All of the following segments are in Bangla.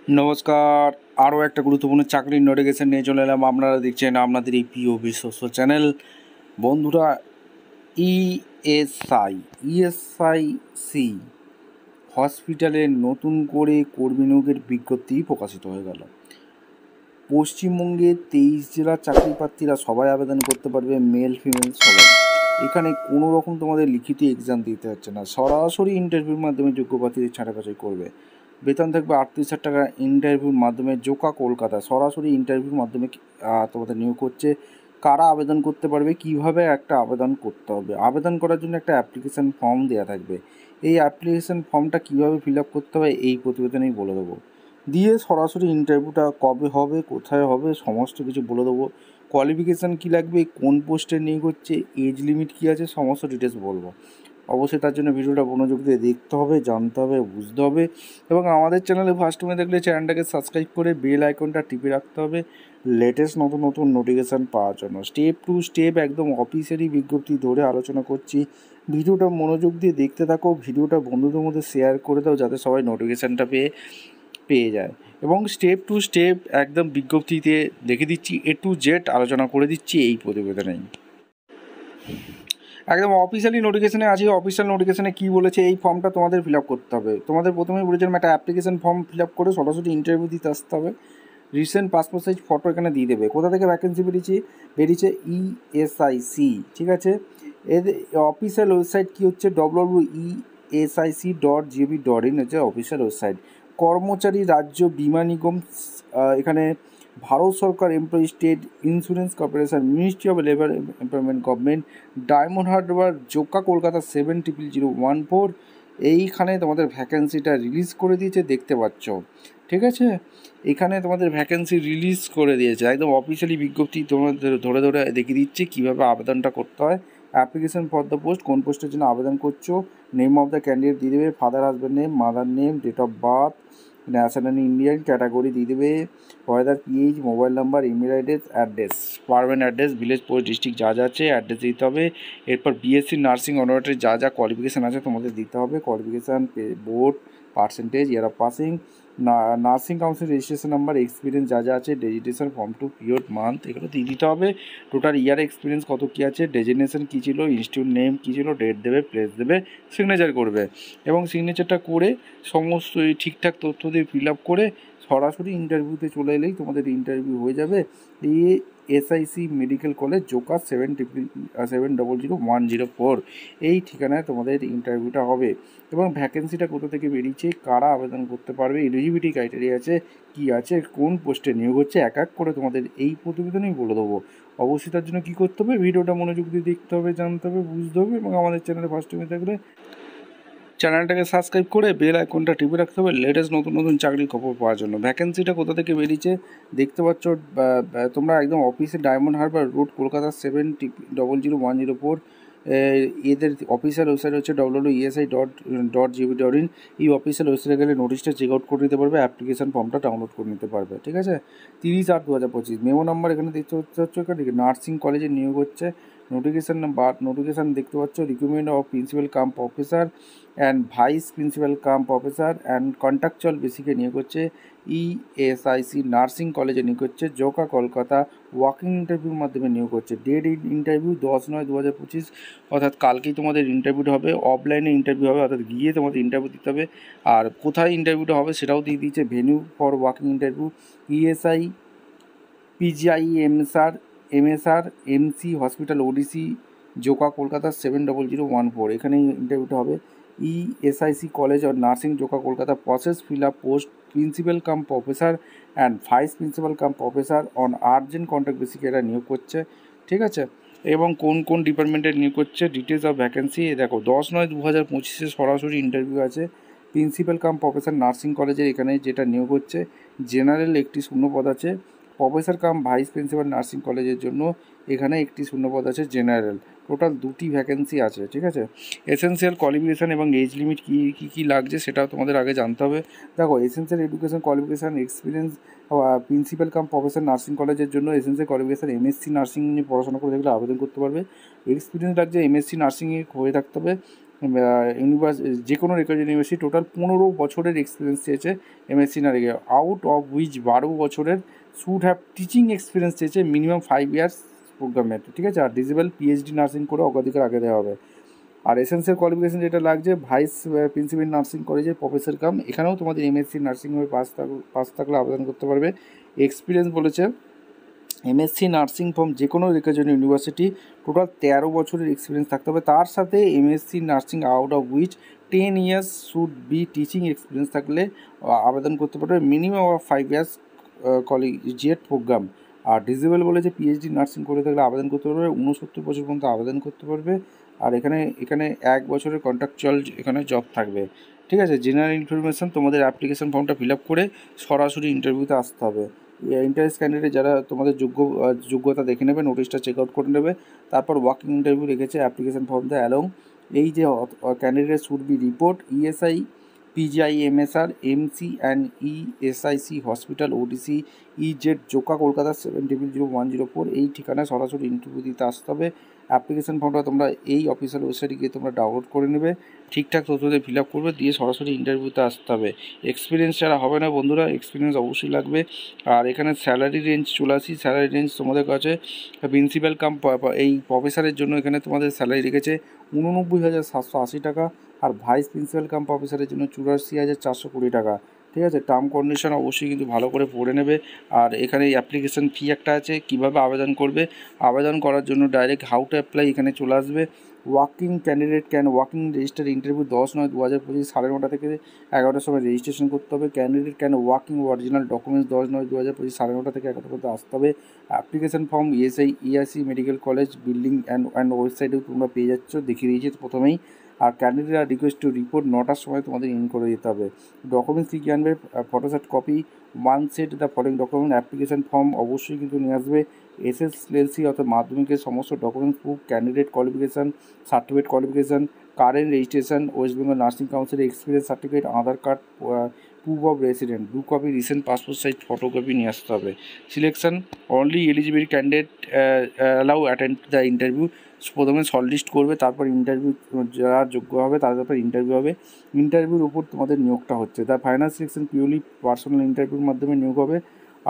নমস্কার, আরও একটা গুরুত্বপূর্ণ চাকরির নোটিফিকেশন নিয়ে চলে এলাম। আপনারা দেখছেন আপনাদের এই প্রিয় বিশ্বস্ত চ্যানেল। বন্ধুরা, ইএসআইসি হসপিটালে নতুন করে কর্মী নিয়োগের বিজ্ঞপ্তি প্রকাশিত হয়ে গেল। পশ্চিমবঙ্গের 23 জেলার চাকরি প্রার্থীরা সবাই আবেদন করতে পারবে, মেল ফিমেল সবাই। এখানে কোনো রকম তোমাদের লিখিত এক্সাম দিতে হচ্ছে না, সরাসরি ইন্টারভিউর মাধ্যমে যোগ্য প্রার্থীদের ছাঁটাই বাছাই করবে। বেতন থাকবে 38,000 টাকা। ইন্টারভিউর মাধ্যমে জোকা কলকাতা সরাসরি ইন্টারভিউর মাধ্যমে তোমাদের নিয়োগ করছে। কারা আবেদন করতে পারবে, কিভাবে একটা আবেদন করতে হবে, আবেদন করার জন্য একটা অ্যাপ্লিকেশান ফর্ম দেওয়া থাকবে। এই অ্যাপ্লিকেশান ফর্মটা কীভাবে ফিল আপ করতে হবে এই প্রতিবেদনেই বলে দেবো। দিয়ে সরাসরি ইন্টারভিউটা কবে হবে, কোথায় হবে, সমস্ত কিছু বলে দেবো। কোয়ালিফিকেশান কী লাগবে, কোন পোস্টে নিয়োগ হচ্ছে, এজ লিমিট কী আছে, সমস্ত ডিটেলস বলবো। অবশ্যই তার জন্য ভিডিওটা মনোযোগ দিয়ে দেখতে হবে, জানতে হবে, বুঝতে হবে। এবং আমাদের চ্যানেলে ফার্স্ট টাইমে দেখলে চ্যানেলটাকে সাবস্ক্রাইব করে বেল আইকনটা টিপে রাখতে হবে লেটেস্ট নতুন নতুন নোটিফিকেশান পাওয়ার জন্য। স্টেপ টু স্টেপ একদম অফিসিয়ালি বিজ্ঞপ্তি ধরে আলোচনা করছি। ভিডিওটা মনোযোগ দিয়ে দেখতে থাকো, ভিডিওটা বন্ধুদের মধ্যে শেয়ার করে দাও যাতে সবাই নোটিফিকেশানটা পেয়ে যায়। এবং স্টেপ টু স্টেপ একদম বিজ্ঞপ্তিতে দেখে দিচ্ছি, এ টু জেড আলোচনা করে দিচ্ছি এই প্রতিবেদনেই। একদম অফিসিয়ালি নোটিফিকেশানে আছে। অফিসিয়াল নোটিফিকেশানে কী বলেছে, এই ফর্মটা তোমাদের ফিল আপ করতে হবে। তোমাদের প্রথমেই বলেছিলাম একটা অ্যাপ্লিকেশান ফর্ম ফিল আপ করে সরাসরি ইন্টারভিউ দিতে আসতে হবে। রিসেন্ট পাসপোর্ট সাইজ ফটো এখানে দিয়ে দেবে। কোথা থেকে ভ্যাকেন্সি বেরিয়েছে ইএসআইসি, ঠিক আছে। এদের অফিসিয়াল ওয়েবসাইট কী হচ্ছে, www.esic.gov.in হচ্ছে অফিসিয়াল ওয়েবসাইট। কর্মচারী রাজ্য বিমা নিগম, এখানে ভারত সরকার employee state insurance corporation, ministry of labour employment government, diamond harbour, Joka Kolkata 70014। এইখানে তোমাদের ভ্যাকেন্সিটা রিলিজ করে দিয়েছে, দেখতে পাচ্ছ, ঠিক আছে। এখানে তোমাদের ভ্যাকেন্সি রিলিজ করে দিয়েছে, একদম অফিসিয়ালি বিজ্ঞপ্তি তোমাদের ধরে ধরে দেখিয়ে দিচ্ছে কীভাবে আবেদনটা করতে হয়। অ্যাপ্লিকেশন ফর দ্য পোস্ট, কোন পোস্টের জন্য আবেদন করছো, নেম অফ দ্য ক্যান্ডিডেট দিয়ে দেবে, father husband name, mother name, date of birth, national Indian, category দিয়ে দেবে, whether PH, mobile number, email address, permanent address, village, post, district যা যা আছে অ্যাড্রেস দিতে হবে। এরপর বিএসসি নার্সিং অনারেটরি যা যা কোয়ালিফিকেশান আছে তোমাদের দিতে হবে। Qualification, board, percentage, year of passing, nursing council registration number, experience যা যা আছে, designation, from to, period, month, এগুলো দিয়ে দিতে হবে। টোটাল ইয়ার এক্সপিরিয়েন্স কত কী আছে, ডেজিগনেশন কী ছিল, ইনস্টিটিউট নেম কী ছিল, ডেট দেবে, প্লেস দেবে, সিগনেচার করবে। এবং সিগনেচারটা করে সমস্ত এই ঠিকঠাক তথ্য দিয়ে ফিল আপ করে সরাসরি ইন্টারভিউতে চলে এলেই তোমাদের ইন্টারভিউ হয়ে যাবে। এসআইসি মেডিকেল কলেজ, জোকা 7001004 এই ঠিকানায় তোমাদের ইন্টারভিউটা হবে। এবং ভ্যাকেন্সিটা কোথা থেকে বেরিয়েছে, কারা আবেদন করতে পারবে, এলিজিবিলিটি ক্রাইটেরিয়া আছে কী আছে, কোন পোস্টে নিয়োগ হচ্ছে, এক এক করে তোমাদের এই প্রতিবেদনেই বলে দেবো। অবশ্যই তার জন্য কী করতে হবে, ভিডিওটা মনোযোগ দিয়ে দেখতে হবে, জানতে হবে, বুঝতে হবে। এবং আমাদের চ্যানেলে ফার্স্ট টাইমে থাকলে চ্যানেলটাকে সাবস্ক্রাইব করে বেল আইকনটা টিপে রাখতে হবে লেটেস্ট নতুন নতুন চাকরির খবর পাওয়ার জন্য। ভ্যাকেন্সিটা কোথা থেকে বেরিয়েছে দেখতে পাচ্ছ তোমরা, একদম অফিসে, ডায়মন্ড হারবার রোড, কলকাতা 7001004। এদের অফিসিয়াল ওয়েবসাইট হচ্ছে www.esi.gov.in। এই অফিসিয়াল ওয়েবসাইটে গেলে নোটিশটা চেক আউট করে নিতে পারবে, অ্যাপ্লিকেশন ফর্মটা ডাউনলোড করে নিতে পারবে, ঠিক আছে। 30/8/2025 মেমো নাম্বার এখানে দেখতে হচ্ছে, এখানে নার্সিং কলেজে নিয়োগ হচ্ছে। নোটিফিকেশান দেখতে পাচ্ছ, recruitment of principal cum professor and vice principal cum professor and contractual বেসিকে নিয়োগ হচ্ছে। ইএসআইসি নার্সিং কলেজে নিয়োগ হচ্ছে। জোকা কলকাতা ওয়াকিং ইন্টারভিউর মাধ্যমে নিয়োগ হচ্ছে। ডেট ইন্টারভিউ 10/9/2025, অর্থাৎ কালকেই তোমাদের ইন্টারভিউটা হবে। অফলাইনে ইন্টারভিউ হবে, অর্থাৎ গিয়ে তোমাদের ইন্টারভিউ দিতে হবে। আর কোথায় ইন্টারভিউটা হবে সেটাও দিয়ে দিয়েছে, venue for walking interview ESI PGI MSR MC hospital ODC, Joka Kolkata 70014। এখানেই ইন্টারভিউটা হবে। ESIC college of nursing, Joka Kolkata. Process fill up post principal cum professor and vice principal cum professor on urgent contract বেসিকে এরা নিয়োগ করছে, ঠিক আছে। এবং কোন কোন ডিপার্টমেন্টের নিয়োগ করছে, ডিটেলস অফ ভ্যাকেন্সি দেখো। 10/9/2025 সরাসরি ইন্টারভিউ আছে। প্রিন্সিপাল কাম প্রফেসর নার্সিং কলেজের এখানে যেটা নিয়োগ হচ্ছে, জেনারেল একটি শূন্যপদ আছে। প্রফেসর কাম ভাইস প্রিন্সিপাল নার্সিং কলেজের জন্য এখানে একটি শূন্যপদ আছে, জেনারেল। টোটাল 2টি ভ্যাকেন্সি আছে, ঠিক আছে। এসেনশিয়াল কোয়ালিফিকেশান এবং এজ লিমিট কী লাগছে সেটাও তোমাদের আগে জানতে হবে। দেখো, essential education qualification experience principal cum professor nursing কলেজের জন্য এসেনশিয়াল কোয়ালিফিকেশান এমএসসি নার্সিং নিয়ে পড়াশোনা করে থাকলে আবেদন করতে পারবে। এক্সপিরিয়েন্স লাগছে এমএসসি নার্সিংয়ে হয়ে থাকতে হবে। যে কোনো রেকগনাইজড ইউনিভার্সিটি টোটাল 15 বছরের এক্সপিরিয়েন্স চেয়েছে এমএসসি না রেখে, আউট অফ উইচ 12 বছরের শুড হ্যাভ টিচিং এক্সপিরিয়েন্স চেয়েছে মিনিমাম 5 ইয়ার্স প্রোগ্রামে, ঠিক আছে। আর ডিজেবল পিএইচডি নার্সিং করে অগ্রাধিকার আগে দেওয়া হবে। আর এসেন্সিয়াল কোয়ালিফিকেশন যেটা লাগছে ভাইস প্রিন্সিপাল নার্সিং কলেজের প্রফেসর কাম, এখানেও তোমাদের এমএসসি নার্সিং হয়ে পাস থাকলে আবেদন করতে পারবে। এক্সপিরিয়েন্স বলেছে এমএসসি নার্সিং ফ্রম যে কোনো রেকগনাইজড ইউনিভার্সিটি টোটাল 13 বছরের এক্সপিরিয়েন্স থাকতে হবে, তার সাথে MSc nursing out of which 10 years should be teaching experience থাকলে আবেদন করতে পারবে, minimum of 5 years collegiate program. আর ডিজেবল বলেছে পিএইচডি নার্সিং করে থাকলে আবেদন করতে পারবে, 69 বছর পর্যন্ত আবেদন করতে পারবে। আর এখানে 1 বছরের কন্ট্রাকচুয়াল এখানে জব থাকবে, ঠিক আছে। জেনারেল ইনফরমেশান, তোমাদের অ্যাপ্লিকেশন ফর্মটা ফিল আপ করে সরাসরি ইন্টারভিউতে আসতে হবে। ইন্টারেস্ট ক্যান্ডিডেট যারা তোমাদের যোগ্যতা দেখে নেবে, নোটিশটা চেক আউট করে নেবে, তারপর ওয়াকিং ইন্টারভিউ রেখেছে অ্যাপ্লিকেশন ফর্ম দেয় অ্যালং এই যে candidate should be report ESI PGI MSR MC and ESIC hospital Odyssey EZ Joka Kolkata 7000104 এই ঠিকানায় সরাসরি ইন্টারভিউ দিতে আসতে হবে। অ্যাপ্লিকেশন ফর্মটা তোমরা এই অফিসিয়াল ওয়েবসাইটে গিয়ে তোমরা ডাউনলোড করে নেবে, ঠিকঠাক তথ্যতে ফিল আপ করবে, দিয়ে সরাসরি ইন্টারভিউতে আসতে হবে। এক্সপিরিয়েন্স ছাড়া হবে না বন্ধুরা, এক্সপিরিয়েন্স অবশ্যই লাগবে। আর এখানে স্যালারি রেঞ্জ চলে আসি, স্যালারি রেঞ্জ তোমাদের কাছে প্রিন্সিপাল কাম এই প্রফেসরের জন্য এখানে তোমাদের স্যালারি রেখেছে 89,780 টাকা, আর ভাইস প্রিন্সিপাল কাম প্রফেসরের জন্য 84,420 টাকা, ঠিক আছে। টার্ম কন্ডিশন অবশ্যই কিন্তু ভালো করে পড়ে নেবে। আর এখানে অ্যাপ্লিকেশন ফি একটা আছে, কিভাবে আবেদন করবে, আবেদন করার জন্য ডাইরেক্ট হাউ টু অ্যাপ্লাই এখানে চলে আসবে। Walking candidate can walking register interview 10/9/2025 9:30 থেকে 11টার সময় রেজিস্ট্রেশন করতে হবে। Candidate can walking original documents 10/9/2025 9:30 থেকে 11টা পর্যন্ত আসতে হবে। Application form ESI medical college building and ওয়েবসাইটেও তোমরা পেয়ে যাচ্ছ, দেখিয়ে দিয়েছি প্রথমেই। আর ক্যান্ডিডেট আর রিকোয়েস্ট টু রিপোর্ট 9টার সময় তোমাদের ইন করে দিতে হবে। ডকুমেন্টস কী কী আনবে, photostat copy 1 set the following document, application form অবশ্যই কিন্তু নিয়ে আসবে, এসএসএলসি অর্থাৎ মাধ্যমিকের সমস্ত documents, proof, candidate qualification certificate, qualification, current registration, West Bengal nursing কাউন্সিলের experience certificate, Aadhaar card, proof of resident, 2 copy recent passport size photocopy নিয়ে আসতে হবে। Selection only eligible candidate allow attend the interview, প্রথমে শর্ট লিস্ট করবে, তারপর ইন্টারভিউ যারা যোগ্য হবে তারপর ইন্টারভিউ হবে। ইন্টারভিউর উপর তোমাদের নিয়োগটা হচ্ছে, তার ফাইনাল সিলেকশন পিওরলি পার্সোনাল ইন্টারভিউর মাধ্যমে নিয়োগ হবে।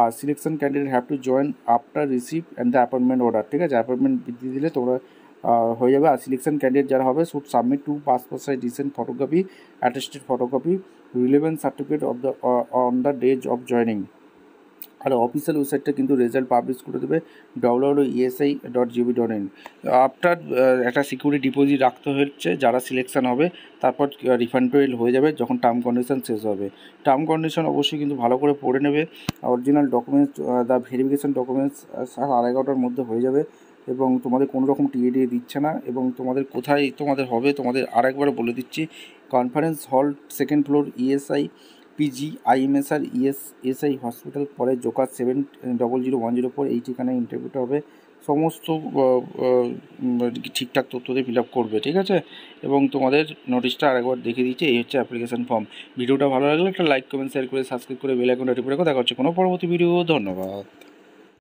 আর selection candidate have to join after receive and the appointment order, ঠিক আছে। অ্যাপয়েন্টমেন্ট বৃদ্ধি দিলে তোমরা হয়ে যাবে। আর সিলেকশন ক্যান্ডিডেট যারা হবে should submit 2 passport size recent photocopy, attested photocopy, relevant certificate of the on the days of joining. আর অফিসিয়াল ওয়েবসাইটটা কিন্তু রেজাল্ট পাবলিশ করে দেবে www.esai.gov.in। আফটার একটা সিকিউরিটি ডিপোজিট রাখতে হচ্ছে যারা সিলেকশন হবে, তারপর রিফান্ডেবল হয়ে যাবে যখন টার্ম কন্ডিশন শেষ হবে। টার্ম কন্ডিশন অবশ্যই কিন্তু ভালো করে পড়ে নেবে। Original documents the verification documents 11:30টার মধ্যে হয়ে যাবে, এবং তোমাদের কোনো রকম টিএ দিচ্ছে না। এবং তোমাদের কোথায় তোমাদের হবে তোমাদের আরেকবার বলে দিচ্ছি, conference hall 2nd floor ESI PG IMSR ESI hospital পরে জোকা 7000104 এই ঠিকানায় ইন্টারভিউটা হবে। সমস্ত ঠিকঠাক তথ্যতে ফিল আপ করবে, ঠিক আছে। এবং তোমাদের নোটিশটা আরেকবার দেখিয়ে দিচ্ছে, এই হচ্ছে অ্যাপ্লিকেশন ফর্ম। ভিডিওটা ভালো লাগলে একটা লাইক কমেন্ট শেয়ার করে সাবস্ক্রাইব করে বেল আইকনটা টিপে রাখো। দেখা হচ্ছে কোনো পরবর্তী ভিডিও। ধন্যবাদ।